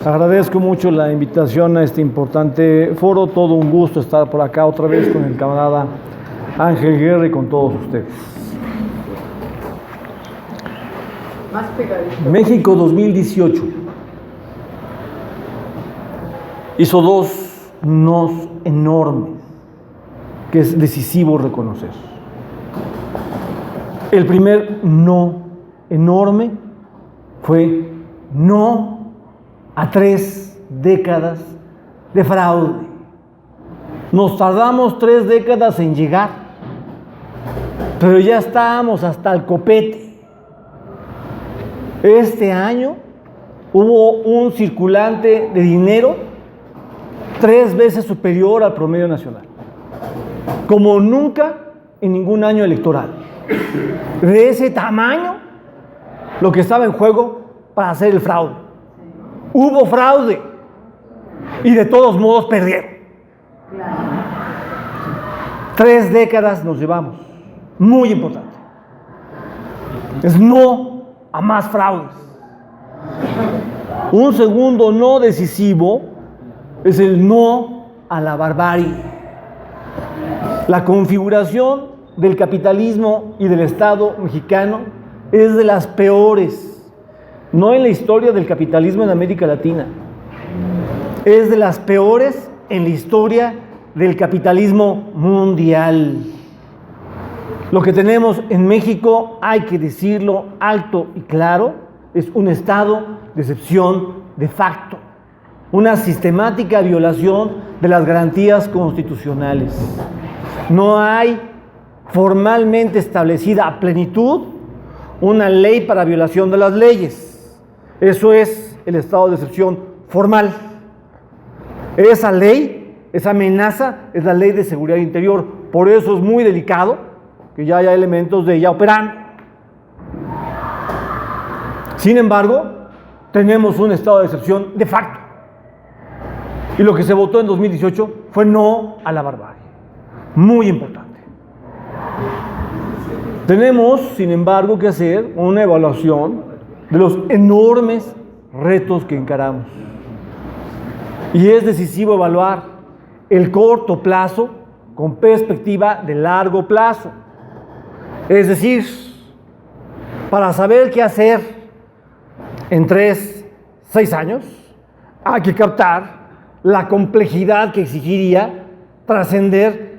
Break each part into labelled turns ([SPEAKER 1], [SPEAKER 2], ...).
[SPEAKER 1] Agradezco mucho la invitación a este importante foro. Todo un gusto estar por acá otra vez con el camarada Ángel Guerra y con todos ustedes.
[SPEAKER 2] Más pegadito.
[SPEAKER 1] México 2018 hizo dos nos enormes que es decisivo reconocer. El primer no enorme fue no a 3 décadas de fraude. Nos tardamos 3 décadas en llegar, pero ya estábamos hasta el copete. Este año hubo un circulante de dinero 3 veces superior al promedio nacional, como nunca en ningún año electoral. De ese tamaño, lo que estaba en juego para hacer el fraude. Hubo fraude y de todos modos perdieron. 3 décadas nos llevamos. Muy importante. Es no a más fraudes. Un segundo no decisivo es el no a la barbarie. La configuración del capitalismo y del Estado mexicano es de las peores. No en la historia del capitalismo en América Latina. Es de las peores en la historia del capitalismo mundial. Lo que tenemos en México, hay que decirlo alto y claro, es un estado de excepción de facto. Una sistemática violación de las garantías constitucionales. No hay formalmente establecida a plenitud una ley para violación de las leyes. Eso es el estado de excepción formal. Esa ley, esa amenaza, es la Ley de Seguridad Interior. Por eso es muy delicado que ya haya elementos de ella operando. Sin embargo, tenemos un estado de excepción de facto. Y lo que se votó en 2018 fue no a la barbarie. Muy importante. Tenemos, sin embargo, que hacer una evaluación de los enormes retos que encaramos. Y es decisivo evaluar el corto plazo con perspectiva de largo plazo. Es decir, para saber qué hacer en 3, 6 años, hay que captar la complejidad que exigiría trascender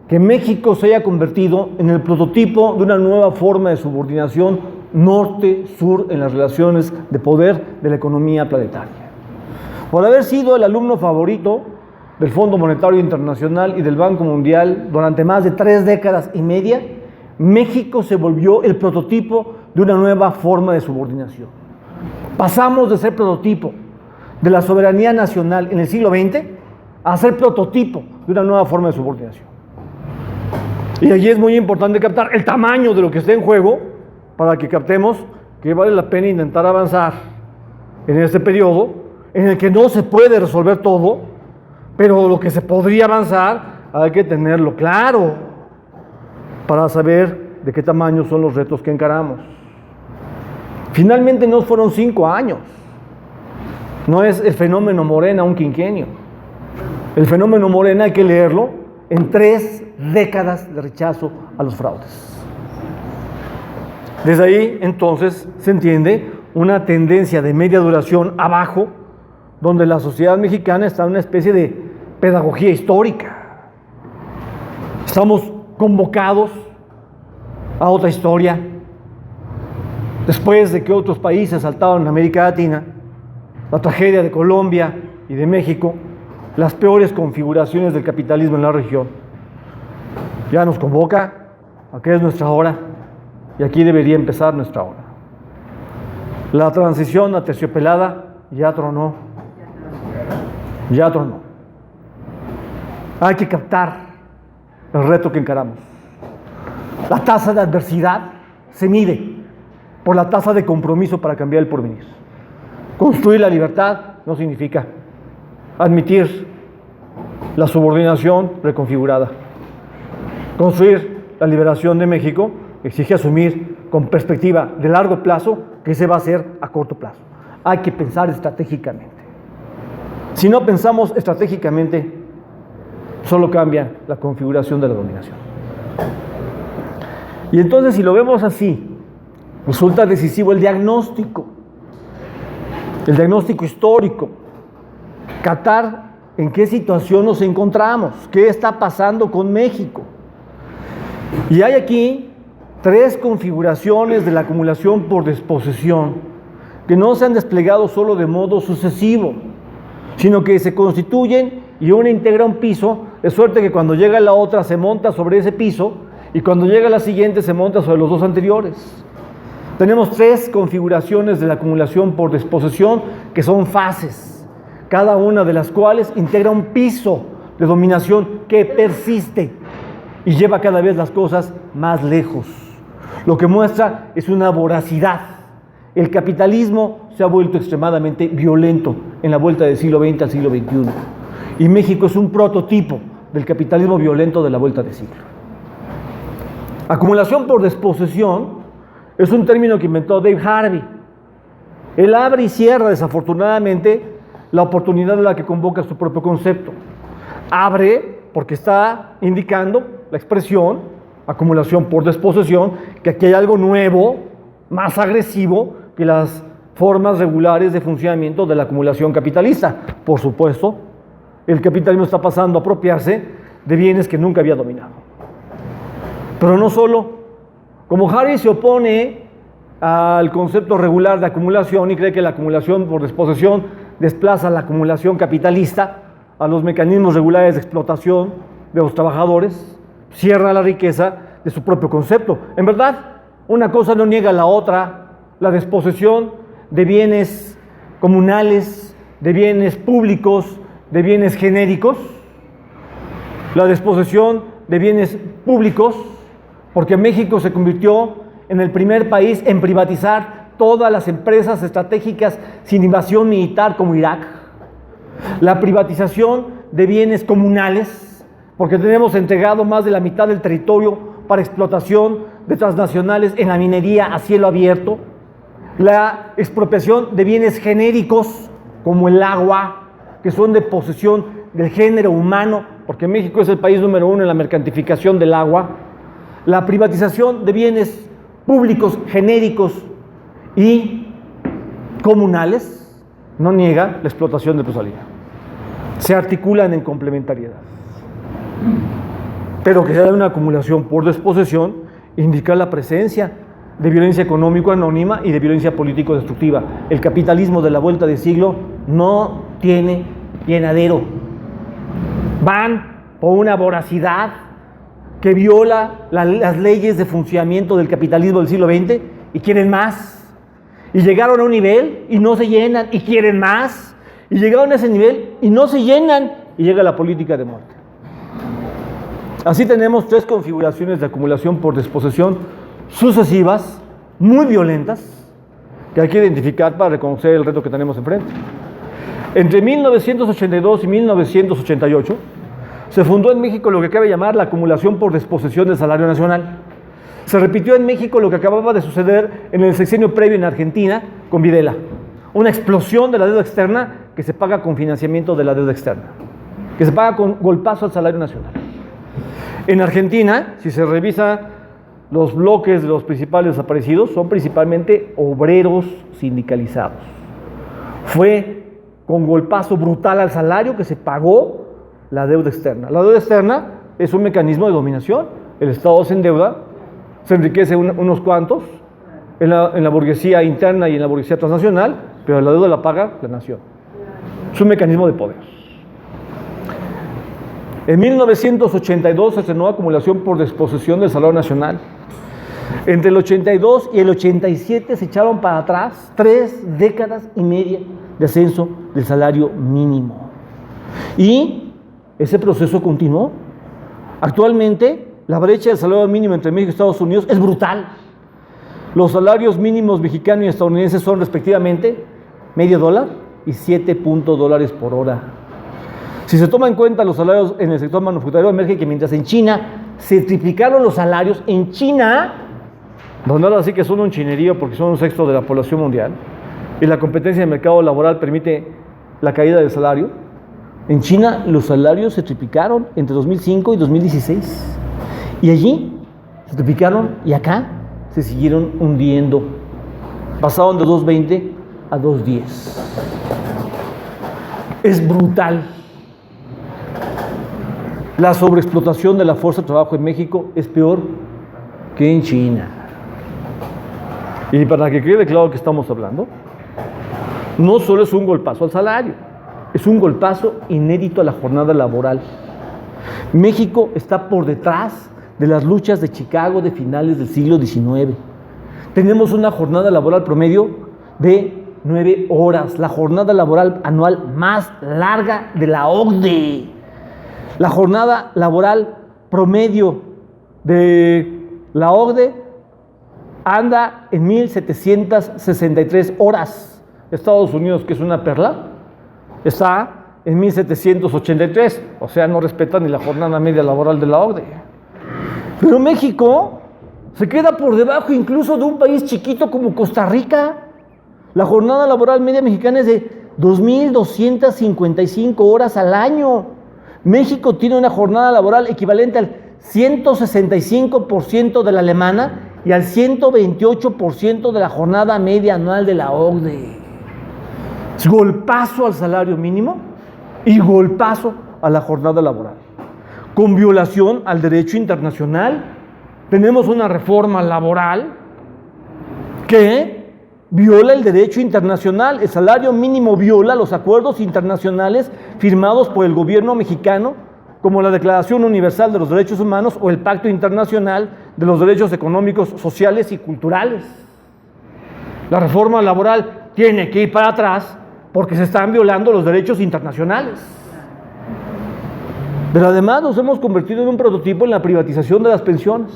[SPEAKER 1] que México se haya convertido en el prototipo de una nueva forma de subordinación norte-sur en las relaciones de poder de la economía planetaria. Por haber sido el alumno favorito del Fondo Monetario Internacional y del Banco Mundial durante más de 3 décadas y media, México se volvió el prototipo de una nueva forma de subordinación. Pasamos de ser prototipo de la soberanía nacional en el siglo XX a ser prototipo de una nueva forma de subordinación. Y allí es muy importante captar el tamaño de lo que está en juego para que captemos que vale la pena intentar avanzar en este periodo en el que no se puede resolver todo, pero lo que se podría avanzar hay que tenerlo claro para saber de qué tamaño son los retos que encaramos. Finalmente no fueron 5 años. No es el fenómeno Morena un quinquenio. El fenómeno Morena hay que leerlo en 3 décadas de rechazo a los fraudes. Desde ahí, entonces, se entiende una tendencia de media duración abajo, donde la sociedad mexicana está en una especie de pedagogía histórica. Estamos convocados a otra historia. Después de que otros países saltaron en América Latina, la tragedia de Colombia y de México, las peores configuraciones del capitalismo en la región. Ya nos convoca a que es nuestra hora. Y aquí debería empezar nuestra hora. La transición aterciopelada ya tronó. Ya tronó. Hay que captar el reto que encaramos. La tasa de adversidad se mide por la tasa de compromiso para cambiar el porvenir. Construir la libertad no significa admitir la subordinación reconfigurada. Construir la liberación de México exige asumir con perspectiva de largo plazo que se va a hacer a corto plazo. Hay que pensar estratégicamente. Si no pensamos estratégicamente, solo cambia la configuración de la dominación. Y entonces, si lo vemos así, resulta decisivo el diagnóstico histórico, catar en qué situación nos encontramos, qué está pasando con México. Y hay aquí 3 configuraciones de la acumulación por desposesión que no se han desplegado solo de modo sucesivo, sino que se constituyen y una integra un piso, de suerte que cuando llega la otra se monta sobre ese piso y cuando llega la siguiente se monta sobre los 2 anteriores. Tenemos 3 configuraciones de la acumulación por desposesión que son fases, cada una de las cuales integra un piso de dominación que persiste y lleva cada vez las cosas más lejos. Lo que muestra es una voracidad. El capitalismo se ha vuelto extremadamente violento en la vuelta del siglo XX al siglo XXI. Y México es un prototipo del capitalismo violento de la vuelta de siglo. Acumulación por desposesión es un término que inventó Dave Harvey. Él abre y cierra, desafortunadamente, la oportunidad de la que convoca su propio concepto. Abre porque está indicando la expresión acumulación por desposesión, que aquí hay algo nuevo, más agresivo que las formas regulares de funcionamiento de la acumulación capitalista. Por supuesto, el capitalismo está pasando a apropiarse de bienes que nunca había dominado. Pero no solo. Como Harvey se opone al concepto regular de acumulación y cree que la acumulación por desposesión desplaza la acumulación capitalista a los mecanismos regulares de explotación de los trabajadores, cierra la riqueza de su propio concepto. En verdad, una cosa no niega a la otra. La desposesión de bienes comunales, de bienes públicos, de bienes genéricos, la desposesión de bienes públicos, porque México se convirtió en el primer país en privatizar todas las empresas estratégicas sin invasión militar como Irak. La privatización de bienes comunales, porque tenemos entregado más de la mitad del territorio para explotación de transnacionales en la minería a cielo abierto. La expropiación de bienes genéricos como el agua, que son de posesión del género humano, porque México es el país número 1 en la mercantilización del agua. La privatización de bienes públicos, genéricos y comunales no niega la explotación de plusvalía. Se articulan en complementariedad. Pero que se da una acumulación por desposesión indica la presencia de violencia económico anónima y de violencia político destructiva. El capitalismo de la vuelta de siglo no tiene llenadero. Van por una voracidad que viola las leyes de funcionamiento del capitalismo del siglo XX y quieren más. Y llegaron a un nivel y no se llenan y quieren más. Y llegaron a ese nivel y no se llenan y llega la política de muerte. Así tenemos 3 configuraciones de acumulación por desposesión sucesivas, muy violentas, que hay que identificar para reconocer el reto que tenemos enfrente. Entre 1982 y 1988 se fundó en México lo que cabe llamar la acumulación por desposesión del salario nacional. Se repitió en México lo que acababa de suceder en el sexenio previo en Argentina con Videla. Una explosión de la deuda externa que se paga con financiamiento de la deuda externa, que se paga con golpazo al salario nacional. En Argentina, si se revisa los bloques de los principales desaparecidos, son principalmente obreros sindicalizados. Fue con golpazo brutal al salario que se pagó la deuda externa. La deuda externa es un mecanismo de dominación. El Estado se endeuda, se enriquece unos cuantos en la burguesía interna y en la burguesía transnacional, pero la deuda la paga la nación. Es un mecanismo de poder. En 1982 se estrenó acumulación por desposesión del salario nacional. Entre el 82 y el 87 se echaron para atrás 3 décadas y media de ascenso del salario mínimo. Y ese proceso continuó. Actualmente, la brecha del salario mínimo entre México y Estados Unidos es brutal. Los salarios mínimos mexicano y estadounidense son respectivamente $0.50 y $7 por hora. Si se toma en cuenta los salarios en el sector manufacturero, emerge que mientras en China se triplicaron los salarios, en China, donde ahora sí que son un chinerío porque son 1/6 de la población mundial, y la competencia del mercado laboral permite la caída del salario, En China los salarios se triplicaron entre 2005 y 2016. Y allí se triplicaron y acá se siguieron hundiendo. Pasaron de 2.20 a 2.10. Es brutal. La sobreexplotación de la fuerza de trabajo en México es peor que en China. Y para que quede claro que estamos hablando, no solo es un golpazo al salario, es un golpazo inédito a la jornada laboral. México está por detrás de las luchas de Chicago de finales del siglo XIX. Tenemos una jornada laboral promedio de 9 horas, la jornada laboral anual más larga de la OCDE. La jornada laboral promedio de la OCDE anda en 1.763 horas. Estados Unidos, que es una perla, está en 1.783, o sea, no respetan ni la jornada media laboral de la OCDE. Pero México se queda por debajo incluso de un país chiquito como Costa Rica. La jornada laboral media mexicana es de 2.255 horas al año. México tiene una jornada laboral equivalente al 165% de la alemana y al 128% de la jornada media anual de la OCDE. Es golpazo al salario mínimo y golpazo a la jornada laboral. Con violación al derecho internacional, tenemos una reforma laboral que viola el derecho internacional. El salario mínimo viola los acuerdos internacionales firmados por el gobierno mexicano, como la Declaración Universal de los Derechos Humanos o el Pacto Internacional de los Derechos Económicos, Sociales y Culturales. La reforma laboral tiene que ir para atrás porque se están violando los derechos internacionales. Pero además nos hemos convertido en un prototipo en la privatización de las pensiones.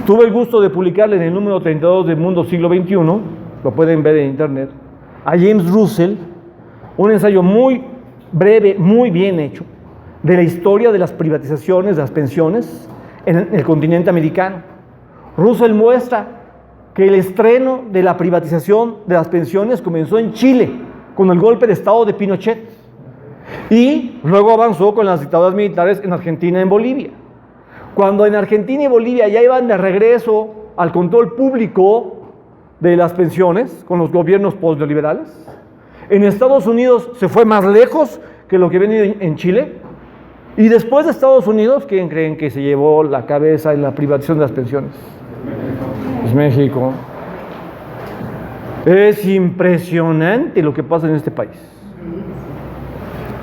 [SPEAKER 1] Tuve el gusto de publicarle en el número 32 de Mundo Siglo XXI, lo pueden ver en internet, a James Russell, un ensayo muy breve, muy bien hecho, de la historia de las privatizaciones de las pensiones en el continente americano. Russell muestra que el estreno de la privatización de las pensiones comenzó en Chile, con el golpe de Estado de Pinochet, y luego avanzó con las dictaduras militares en Argentina y en Bolivia. Cuando en Argentina y Bolivia ya iban de regreso al control público de las pensiones, con los gobiernos postneoliberales, en Estados Unidos se fue más lejos que lo que venía en Chile, y después de Estados Unidos, ¿quién creen que se llevó la cabeza en la privatización de las pensiones? Pues México. Es impresionante lo que pasa en este país.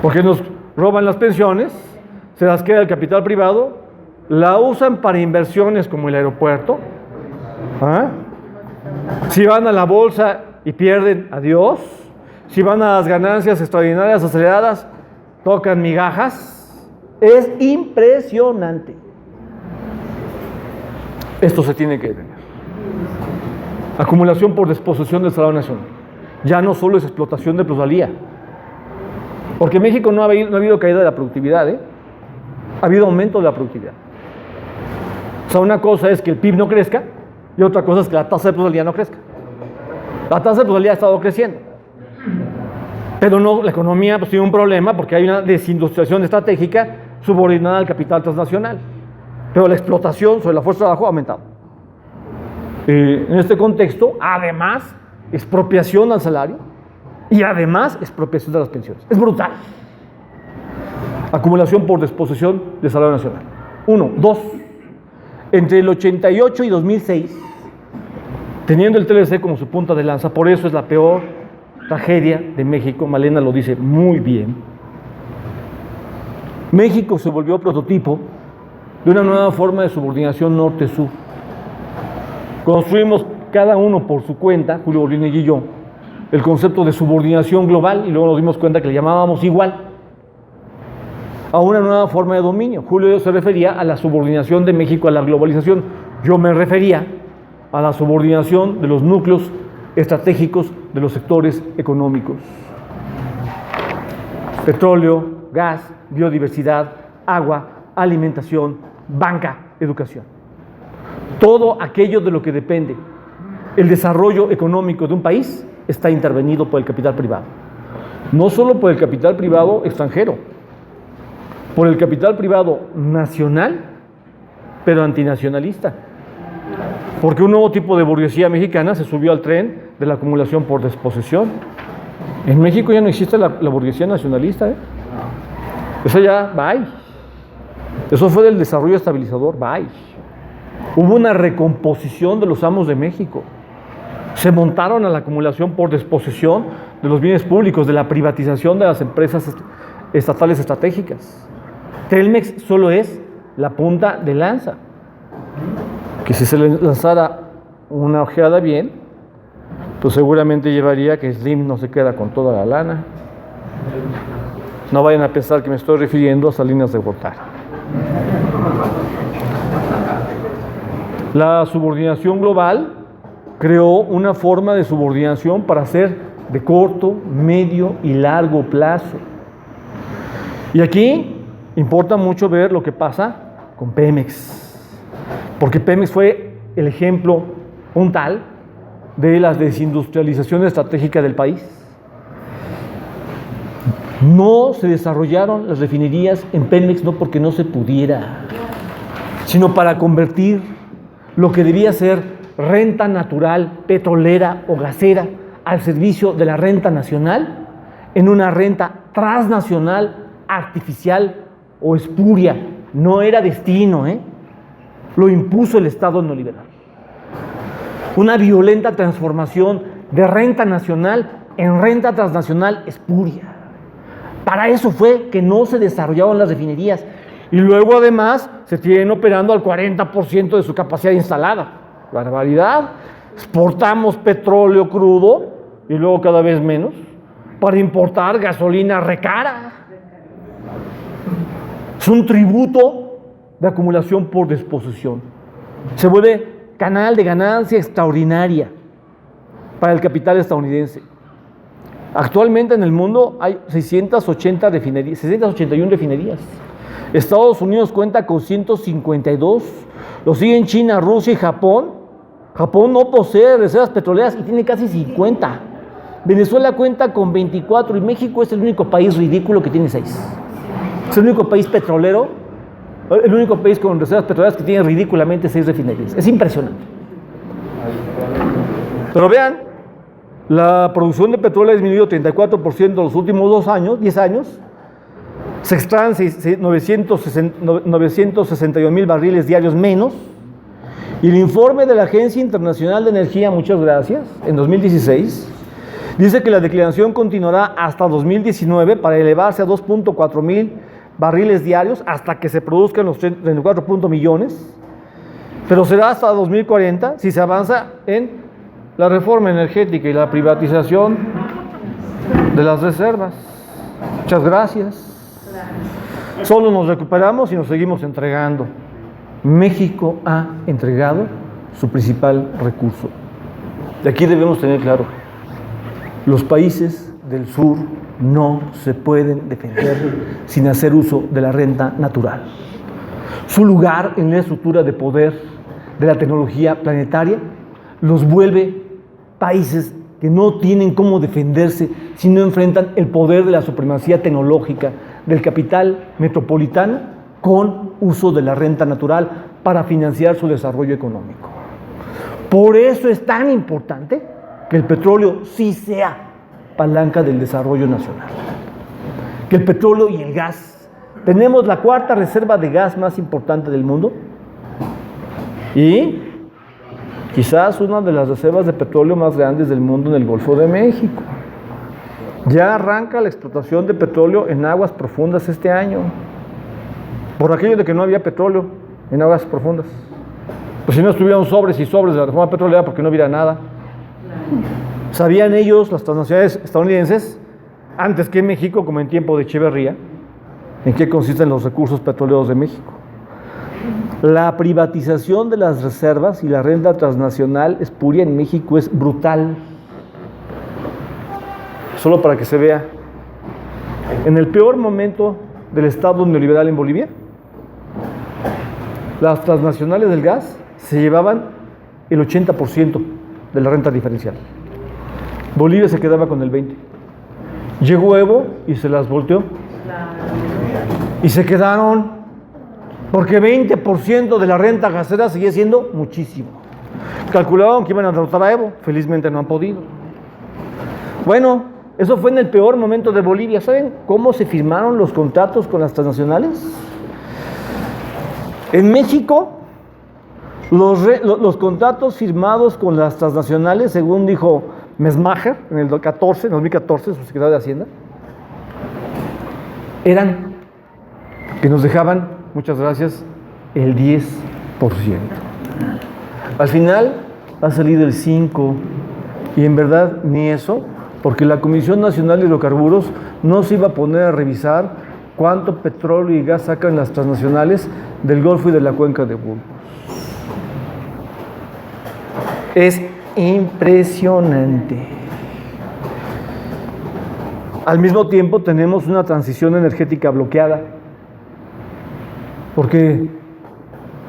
[SPEAKER 1] Porque nos roban las pensiones, se las queda el capital privado, la usan para inversiones como el aeropuerto. Si van a la bolsa y pierden, adiós. Si van a las ganancias extraordinarias aceleradas, tocan migajas. Es impresionante. Esto se tiene que detener. Acumulación por desposesión del salario nacional. Ya no solo es explotación de plusvalía. Porque en México no ha habido caída de la productividad, ha habido aumento de la productividad. O sea, una cosa es que el PIB no crezca y otra cosa es que la tasa de plusvalía no crezca. La tasa de plusvalía ha estado creciendo. Pero no, la economía pues, tiene un problema porque hay una desindustrialización estratégica subordinada al capital transnacional. Pero la explotación sobre la fuerza de trabajo ha aumentado. En este contexto, además, expropiación al salario y además expropiación de las pensiones. Es brutal. Acumulación por desposesión de salario nacional. 1, 2. Entre el 88 y 2006, teniendo el TLC como su punta de lanza, por eso es la peor tragedia de México, Malena lo dice muy bien, México se volvió prototipo de una nueva forma de subordinación norte-sur. Construimos cada uno por su cuenta, Julio Borlini y yo, el concepto de subordinación global y luego nos dimos cuenta que le llamábamos igual a una nueva forma de dominio. Julio se refería a la subordinación de México a la globalización. Yo me refería a la subordinación de los núcleos estratégicos de los sectores económicos. Petróleo, gas, biodiversidad, agua, alimentación, banca, educación. Todo aquello de lo que depende el desarrollo económico de un país está intervenido por el capital privado. No solo por el capital privado extranjero, por el capital privado nacional, pero antinacionalista. Porque un nuevo tipo de burguesía mexicana se subió al tren de la acumulación por desposesión. En México ya no existe la burguesía nacionalista, ¿eh? Eso ya, bye. Eso fue del desarrollo estabilizador, bye. Hubo una recomposición de los amos de México. Se montaron a la acumulación por desposesión de los bienes públicos, de la privatización de las empresas estatales estratégicas. Telmex solo es la punta de lanza. Que si se le lanzara una ojeada bien, pues seguramente llevaría que Slim no se queda con toda la lana. No vayan a pensar que me estoy refiriendo a Salinas de Gortari. La subordinación global creó una forma de subordinación para ser de corto, medio y largo plazo. Y aquí importa mucho ver lo que pasa con Pemex, porque Pemex fue el ejemplo puntal de la desindustrialización estratégica del país. No se desarrollaron las refinerías en Pemex no porque no se pudiera, sino para convertir lo que debía ser renta natural, petrolera o gasera al servicio de la renta nacional en una renta transnacional, artificial o espuria. No era destino, lo impuso el Estado neoliberal. Una violenta transformación de renta nacional en renta transnacional espuria. Para eso fue que no se desarrollaron las refinerías y luego además se tienen operando al 40% de su capacidad instalada. Barbaridad. Exportamos petróleo crudo y luego cada vez menos para importar gasolina recara. Es un tributo de acumulación por desposesión. Se vuelve canal de ganancia extraordinaria para el capital estadounidense. Actualmente en el mundo hay 681 refinerías. Estados Unidos cuenta con 152. Lo siguen China, Rusia y Japón. Japón no posee reservas petroleras y tiene casi 50. Venezuela cuenta con 24 y México es el único país ridículo que tiene 6. Es el único país petrolero, el único país con reservas petroleras que tiene ridículamente 6 refinerías. Es impresionante. Pero vean, la producción de petróleo ha disminuido 34% en los últimos 10 años. Se extraen 961,000 barriles diarios menos. Y el informe de la Agencia Internacional de Energía, muchas gracias, en 2016, dice que la declinación continuará hasta 2019 para elevarse a 2.4 mil barriles diarios hasta que se produzcan los 34 millones, pero será hasta 2040 si se avanza en la reforma energética y la privatización de las reservas. Muchas gracias. Solo nos recuperamos y nos seguimos entregando. México ha entregado su principal recurso. Y aquí debemos tener claro, los países del sur no se pueden defender sin hacer uso de la renta natural. Su lugar en la estructura de poder de la tecnología planetaria los vuelve países que no tienen cómo defenderse si no enfrentan el poder de la supremacía tecnológica del capital metropolitano con uso de la renta natural para financiar su desarrollo económico. Por eso es tan importante que el petróleo sí sea palanca del desarrollo nacional. Que el petróleo y el gas. Tenemos la 4ª reserva de gas más importante del mundo y quizás una de las reservas de petróleo más grandes del mundo en el Golfo de México. Ya arranca la explotación de petróleo en aguas profundas este año. Por aquello de que no había petróleo en aguas profundas. Pues si no estuvieran sobres y sobres de la reforma petrolera, porque no hubiera nada. ¿Sabían ellos, las transnacionales estadounidenses, antes que México, como en tiempo de Echeverría, en qué consisten los recursos petroleros de México? La privatización de las reservas y la renta transnacional espuria en México es brutal. Solo para que se vea. En el peor momento del Estado neoliberal en Bolivia, las transnacionales del gas se llevaban el 80% de la renta diferencial. Bolivia se quedaba con el 20%. Llegó Evo y se las volteó. Y se quedaron, porque 20% de la renta gasera seguía siendo muchísimo. Calculaban que iban a derrotar a Evo, felizmente no han podido. Bueno, eso fue en el peor momento de Bolivia. ¿Saben cómo se firmaron los contratos con las transnacionales? En México, los contratos firmados con las transnacionales, según dijo Mesmacher en el 2014, su secretario de Hacienda, eran que nos dejaban, muchas gracias, el 10%. Al final ha salido el 5%, y en verdad ni eso, porque la Comisión Nacional de Hidrocarburos no se iba a poner a revisar cuánto petróleo y gas sacan las transnacionales del Golfo y de la cuenca de Burgos. Es impresionante. Al mismo tiempo tenemos una transición energética bloqueada, porque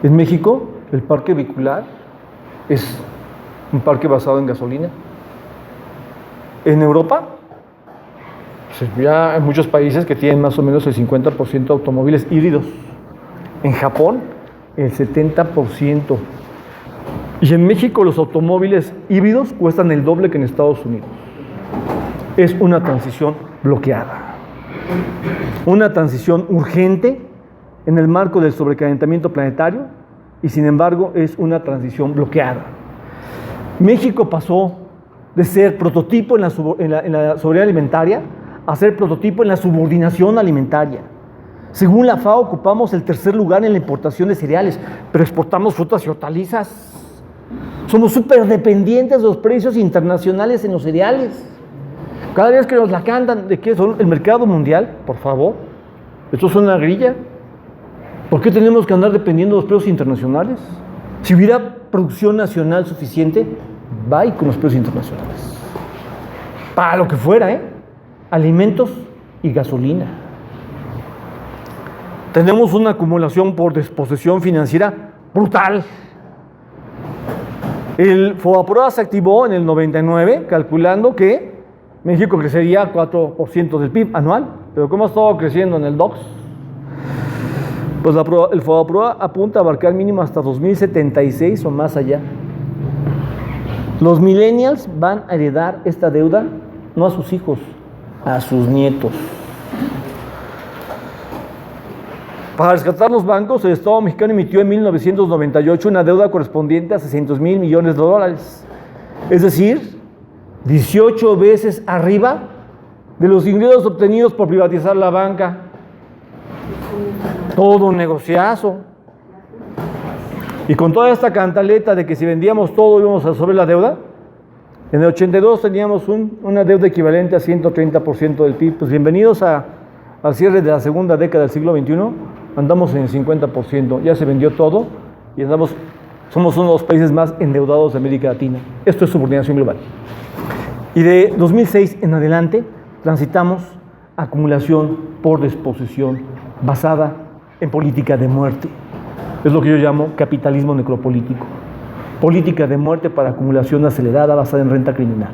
[SPEAKER 1] en México el parque vehicular es un parque basado en gasolina. En Europa, pues ya hay muchos países que tienen más o menos el 50% de automóviles híbridos. En Japón, el 70%. Y en México los automóviles híbridos cuestan el doble que en Estados Unidos. Es una transición bloqueada. Una transición urgente en el marco del sobrecalentamiento planetario, y sin embargo es una transición bloqueada. México pasó de ser prototipo en la soberanía alimentaria a ser prototipo en la subordinación alimentaria. Según la FAO, ocupamos el tercer lugar en la importación de cereales, pero exportamos frutas y hortalizas. Somos súper dependientes de los precios internacionales en los cereales. Cada vez que nos la cantan de que son el mercado mundial, por favor, esto es una grilla. ¿Por qué tenemos que andar dependiendo de los precios internacionales? Si hubiera producción nacional suficiente, va con los precios internacionales. Para lo que fuera, alimentos y gasolina. Tenemos una acumulación por desposesión financiera brutal. El FOBAPROA se activó en el 99, calculando que México crecería 4% del PIB anual. Pero ¿cómo ha estado creciendo en el DOCS? Pues el FOBAPROA apunta a abarcar mínimo hasta 2076 o más allá. Los millennials van a heredar esta deuda no a sus hijos, a sus nietos. Para rescatar los bancos, el Estado mexicano emitió en 1998 una deuda correspondiente a 600,000 millones de dólares. Es decir, 18 veces arriba de los ingresos obtenidos por privatizar la banca. Todo un negociazo. Y con toda esta cantaleta de que si vendíamos todo íbamos a resolver la deuda, en el 82 teníamos una deuda equivalente a 130% del PIB. Pues bienvenidos al cierre de la segunda década del siglo XXI, andamos en el 50%, ya se vendió todo y somos uno de los países más endeudados de América Latina. Esto es subordinación global. Y de 2006 en adelante transitamos acumulación por disposición basada en política de muerte. Es lo que yo llamo capitalismo necropolítico. Política de muerte para acumulación acelerada basada en renta criminal.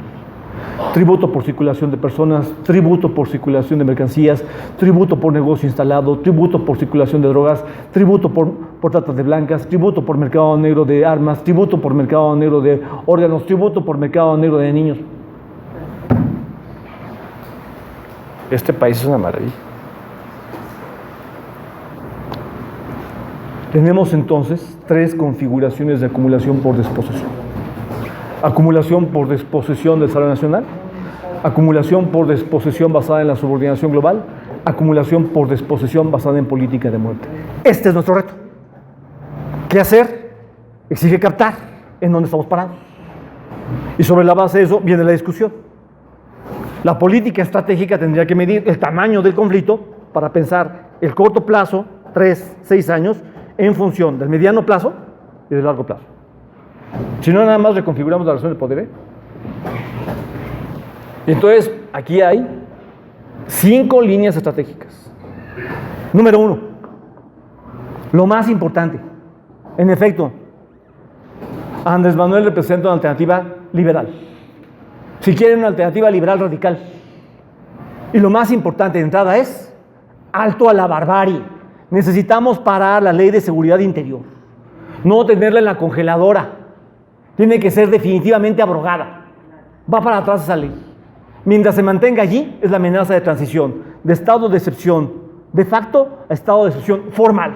[SPEAKER 1] Tributo por circulación de personas, tributo por circulación de mercancías, tributo por negocio instalado, tributo por circulación de drogas, tributo por trata de blancas, tributo por mercado negro de armas, tributo por mercado negro de órganos, tributo por mercado negro de niños. Este país es una maravilla. Tenemos entonces 3 configuraciones de acumulación por desposesión. Acumulación por desposesión del salario nacional, acumulación por desposesión basada en la subordinación global, acumulación por desposesión basada en política de muerte. Este es nuestro reto. ¿Qué hacer? Exige captar en dónde estamos parados. Y sobre la base de eso viene la discusión. La política estratégica tendría que medir el tamaño del conflicto para pensar el corto plazo, 3, 6 años, en función del mediano plazo y del largo plazo. Si no, nada más reconfiguramos la relación de poder. Entonces, aquí hay 5 líneas estratégicas. Número 1, lo más importante. En efecto, Andrés Manuel representa una alternativa liberal. Si quieren una alternativa liberal radical, Y lo más importante de entrada es alto a la barbarie. Necesitamos parar la ley de seguridad interior, no tenerla en la congeladora. Tiene que ser definitivamente abrogada. Va para atrás esa ley. Mientras se mantenga allí, es la amenaza de transición, de estado de excepción de facto a estado de excepción formal,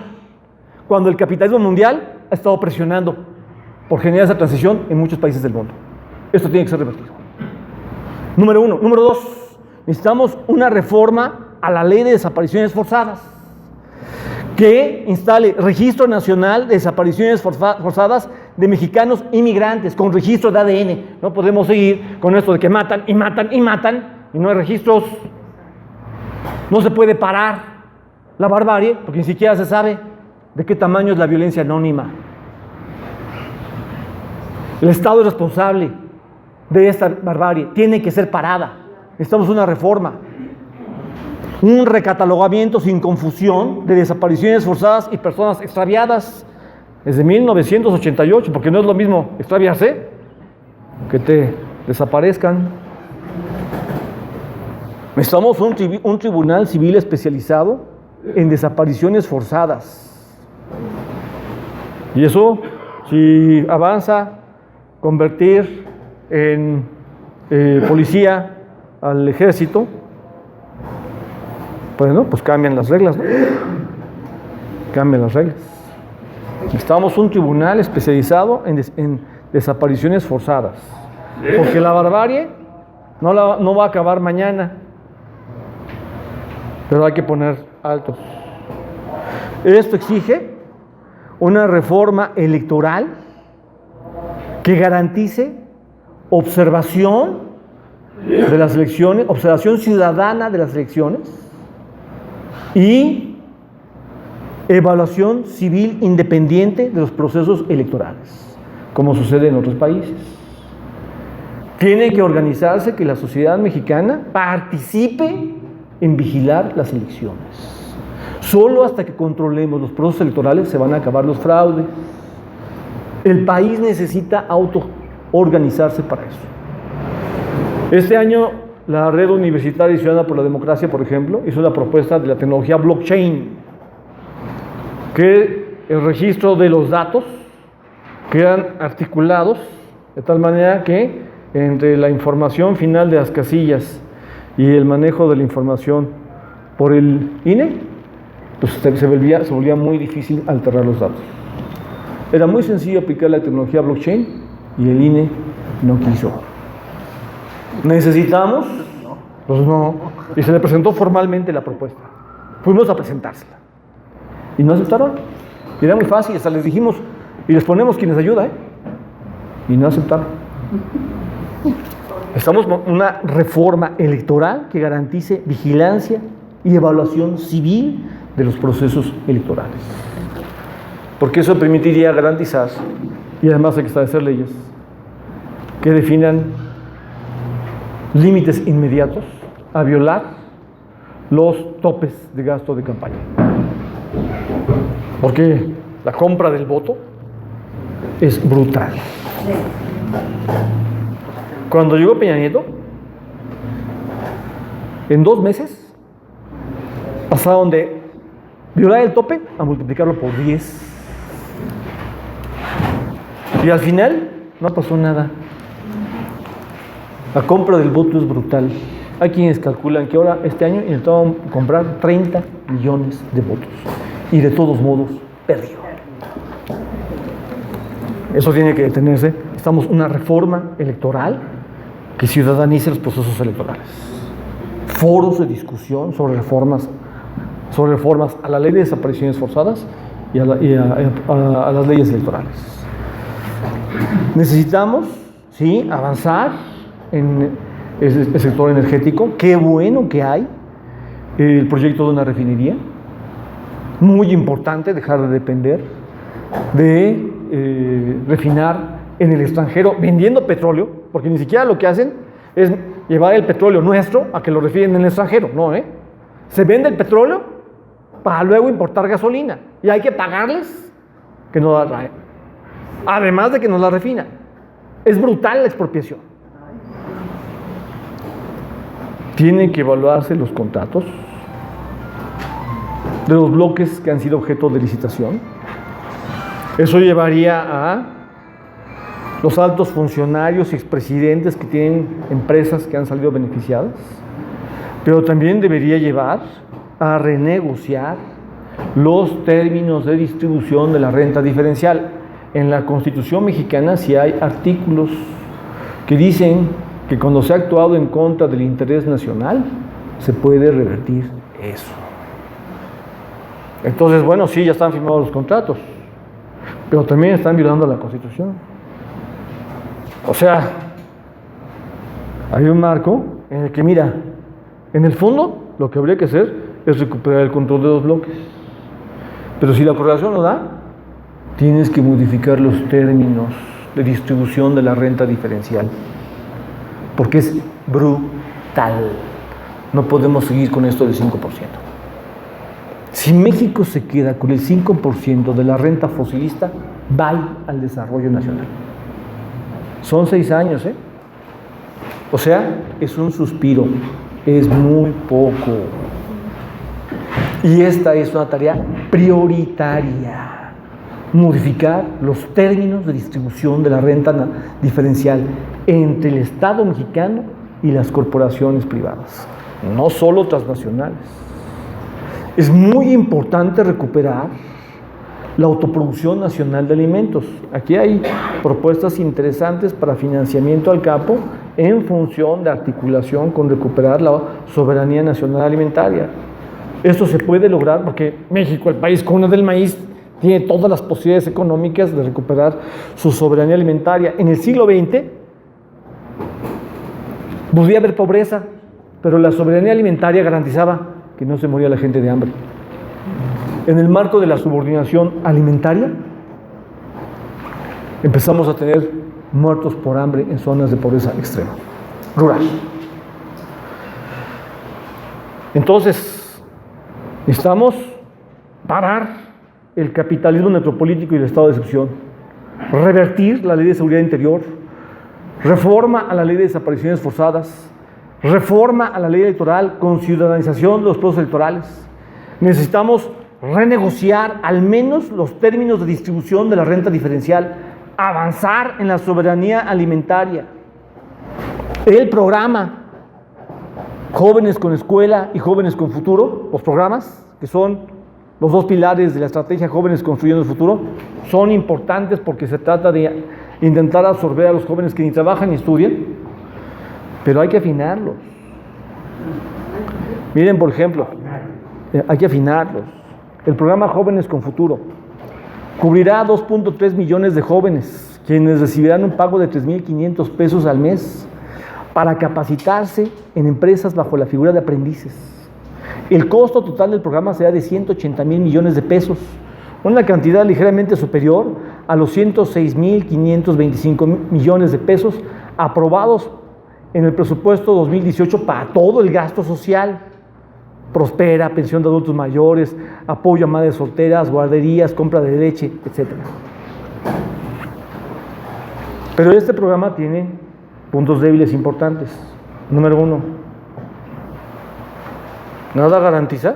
[SPEAKER 1] cuando el capitalismo mundial ha estado presionando por generar esa transición en muchos países del mundo. Esto tiene que ser revertido. Número 1. Número 2. Necesitamos una reforma a la ley de desapariciones forzadas, que instale registro nacional de desapariciones forzadas de mexicanos inmigrantes, con registro de ADN. No podemos seguir con esto de que matan y matan y matan y no hay registros. No se puede parar la barbarie porque ni siquiera se sabe de qué tamaño es la violencia anónima. El Estado es responsable de esta barbarie, tiene que ser parada. Necesitamos una reforma, un recatalogamiento sin confusión de desapariciones forzadas y personas extraviadas desde 1988, porque no es lo mismo extraviarse que te desaparezcan. Necesitamos un tribunal civil especializado en desapariciones forzadas. Y eso, si avanza, convertir en policía al ejército, bueno, pues cambian las reglas, ¿no? Cambian las reglas. Necesitamos un tribunal especializado en desapariciones forzadas, porque la barbarie no va a acabar mañana, pero hay que poner altos. Esto exige una reforma electoral que garantice observación de las elecciones, observación ciudadana de las elecciones y evaluación civil independiente de los procesos electorales, como sucede en otros países. Tiene que organizarse que la sociedad mexicana participe en vigilar las elecciones. Solo hasta que controlemos los procesos electorales se van a acabar los fraudes. El país necesita autoorganizarse para eso. Este año, la Red Universitaria y Ciudadana por la Democracia, por ejemplo, hizo una propuesta de la tecnología blockchain, que el registro de los datos quedan articulados de tal manera que entre la información final de las casillas y el manejo de la información por el INE, pues se volvía muy difícil alterar los datos. Era muy sencillo aplicar la tecnología blockchain y el INE no quiso. ¿Necesitamos? Pues no. Y se le presentó formalmente la propuesta. Fuimos a presentársela. Y no aceptaron. Y era muy fácil, hasta les dijimos, y les ponemos quien les ayuda, y no aceptaron. Estamos con una reforma electoral que garantice vigilancia y evaluación civil de los procesos electorales. Porque eso permitiría garantizar, y además hay que establecer leyes que definan límites inmediatos a violar los topes de gasto de campaña. Porque la compra del voto es brutal. Cuando llegó Peña Nieto, en 2 meses pasaron de violar el tope a multiplicarlo por 10. Y al final no pasó nada. La compra del voto es brutal. Hay quienes calculan que ahora, este año, intentaban comprar 30 millones de votos. Y de todos modos, perdió. Eso tiene que detenerse. Estamos en una reforma electoral que ciudadanice los procesos electorales. Foros de discusión sobre reformas a la ley de desapariciones forzadas y a las leyes electorales. Necesitamos, sí, avanzar en el sector energético. Qué bueno que hay el proyecto de una refinería. Muy importante dejar de depender de refinar en el extranjero vendiendo petróleo, porque ni siquiera lo que hacen es llevar el petróleo nuestro a que lo refinen en el extranjero, no, se vende el petróleo para luego importar gasolina y hay que pagarles que nos la traen, además de que nos la refinan. Es brutal la expropiación. Tienen que evaluarse los contratos de los bloques que han sido objeto de licitación. Eso llevaría a los altos funcionarios y expresidentes que tienen empresas que han salido beneficiadas, pero también debería llevar a renegociar los términos de distribución de la renta diferencial. En la Constitución mexicana sí hay artículos que dicen que cuando se ha actuado en contra del interés nacional, se puede revertir eso. Entonces, bueno, sí, ya están firmados los contratos, pero también están violando la Constitución. O sea, hay un marco en el que, mira, en el fondo, lo que habría que hacer es recuperar el control de los bloques. Pero si la correlación no da, tienes que modificar los términos de distribución de la renta diferencial, porque es brutal. No podemos seguir con esto del 5%. Si México se queda con el 5% de la renta fosilista, va al desarrollo nacional. Son 6 años, ¿eh? O sea, es un suspiro, es muy poco. Y esta es una tarea prioritaria: modificar los términos de distribución de la renta diferencial entre el Estado mexicano y las corporaciones privadas, no solo transnacionales. Es muy importante recuperar la autoproducción nacional de alimentos. Aquí hay propuestas interesantes para financiamiento al campo en función de articulación con recuperar la soberanía nacional alimentaria. Esto se puede lograr porque México, el país cuna del maíz, tiene todas las posibilidades económicas de recuperar su soberanía alimentaria. En el siglo XX podía haber pobreza, pero la soberanía alimentaria garantizaba que no se moría la gente de hambre. En el marco de la subordinación alimentaria, empezamos a tener muertos por hambre en zonas de pobreza extrema, rural. Entonces, necesitamos parar el capitalismo necropolítico y el estado de excepción, revertir la ley de seguridad interior, reforma a la ley de desapariciones forzadas, reforma a la ley electoral con ciudadanización de los procesos electorales. Necesitamos renegociar al menos los términos de distribución de la renta diferencial, avanzar en la soberanía alimentaria. El programa Jóvenes con Escuela y Jóvenes con Futuro, los programas que son los dos pilares de la estrategia Jóvenes Construyendo el Futuro, son importantes porque se trata de intentar absorber a los jóvenes que ni trabajan ni estudian, pero hay que afinarlos. Miren, por ejemplo, hay que afinarlos. El programa Jóvenes con Futuro cubrirá a 2.3 millones de jóvenes, quienes recibirán un pago de 3,500 pesos al mes para capacitarse en empresas bajo la figura de aprendices. El costo total del programa será de 180,000 millones de pesos, una cantidad ligeramente superior a los 106,525 millones de pesos aprobados en el presupuesto 2018 para todo el gasto social. Prospera, pensión de adultos mayores, apoyo a madres solteras, guarderías, compra de leche, etc. Pero este programa tiene puntos débiles importantes. Número 1, nada garantiza,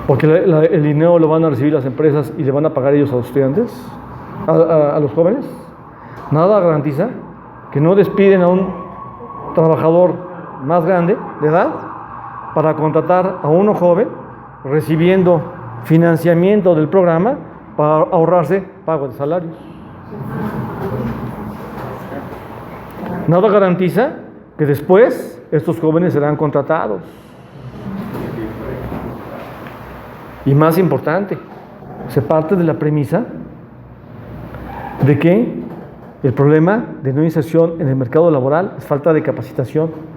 [SPEAKER 1] porque el dinero lo van a recibir las empresas y le van a pagar ellos a los estudiantes, a los jóvenes. Nada garantiza que no despiden a un trabajador más grande de edad para contratar a uno joven, recibiendo financiamiento del programa para ahorrarse pago de salarios. Nada garantiza que después estos jóvenes serán contratados. Y más importante, se parte de la premisa de que el problema de no inserción en el mercado laboral es falta de capacitación.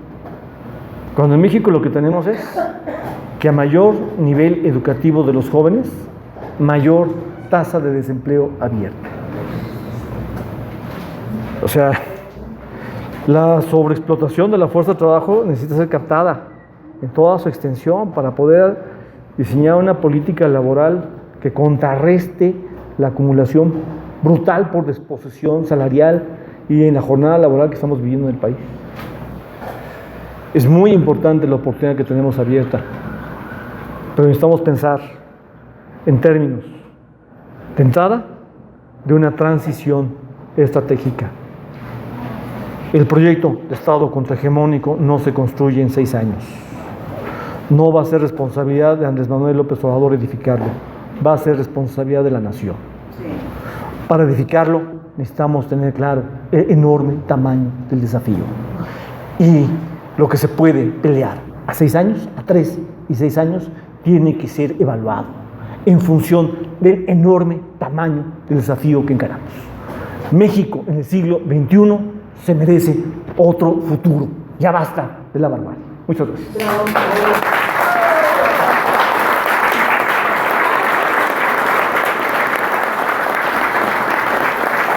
[SPEAKER 1] Cuando en México lo que tenemos es que a mayor nivel educativo de los jóvenes, mayor tasa de desempleo abierto. O sea, la sobreexplotación de la fuerza de trabajo necesita ser captada en toda su extensión para poder diseñar una política laboral que contrarreste la acumulación brutal por desposesión salarial y en la jornada laboral que estamos viviendo en el país. Es muy importante la oportunidad que tenemos abierta, pero necesitamos pensar en términos de entrada de una transición estratégica. El proyecto de Estado contrahegemónico no se construye en 6 años. No va a ser responsabilidad de Andrés Manuel López Obrador edificarlo, va a ser responsabilidad de la nación. Para edificarlo necesitamos tener claro el enorme tamaño del desafío y lo que se puede pelear a 6 años, a 3 y 6 años, tiene que ser evaluado en función del enorme tamaño del desafío que encaramos. México en el siglo XXI se merece otro futuro. Ya basta de la barbarie. Muchas gracias.
[SPEAKER 2] Bravo.